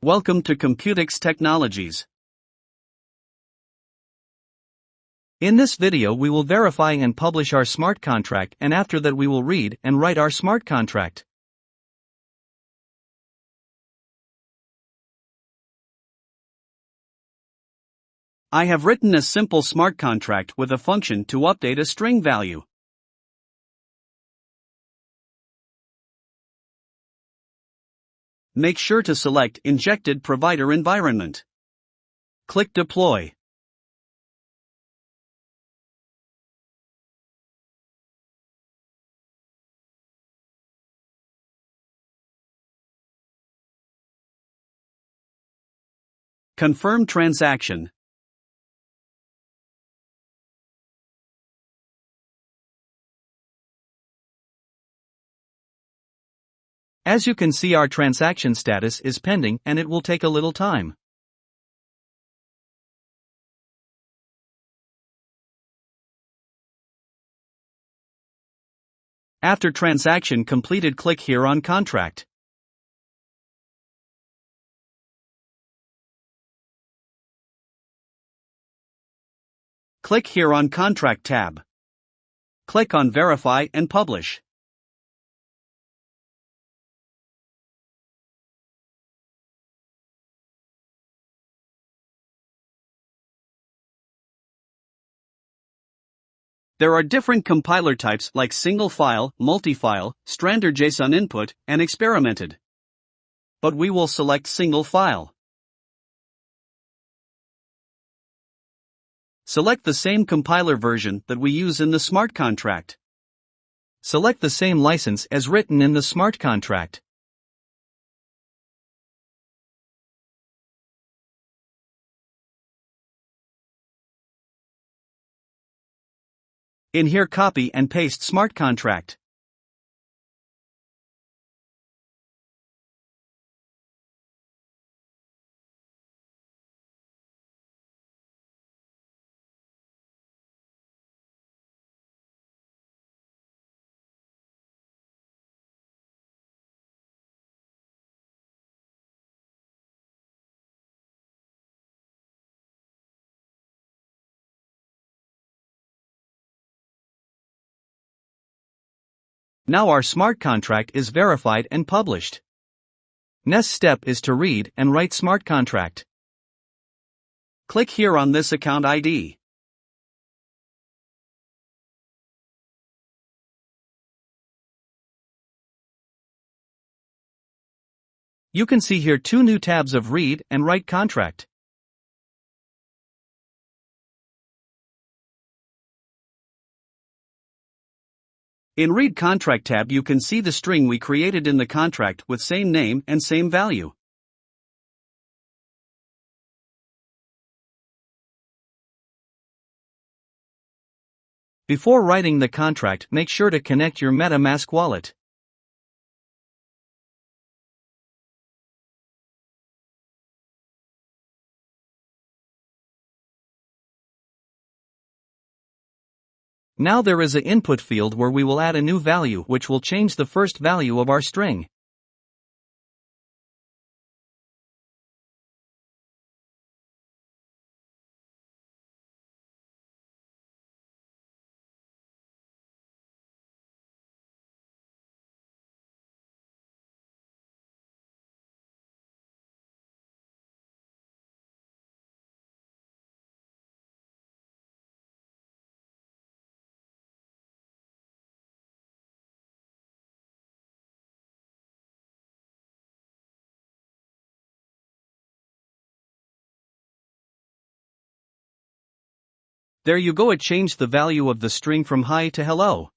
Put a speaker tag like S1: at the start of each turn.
S1: Welcome to Computics Technologies. In this video we will verify and publish our smart contract, and after that we will read and write our smart contract. I have written a simple smart contract with a function to update a string value. Make sure to select Injected Provider Environment. Click Deploy. Confirm transaction. As you can see, our transaction status is pending and it will take a little time. After transaction completed, click here on Contract. Click here on Contract tab. Click on Verify and Publish. There are different compiler types like single file, multi-file, standard JSON input, and experimented. But we will select single file. Select the same compiler version that we use in the smart contract. Select the same license as written in the smart contract. In here, copy and paste smart contract. Now our smart contract is verified and published. Next step is to read and write smart contract. Click here on this account ID. You can see here two new tabs of Read and Write Contract. In Read Contract tab you can see the string we created in the contract with same name and same value. Before writing the contract, make sure to connect your MetaMask wallet. Now there is an input field where we will add a new value which will change the first value of our string. There you go, it changed the value of the string from hi to hello.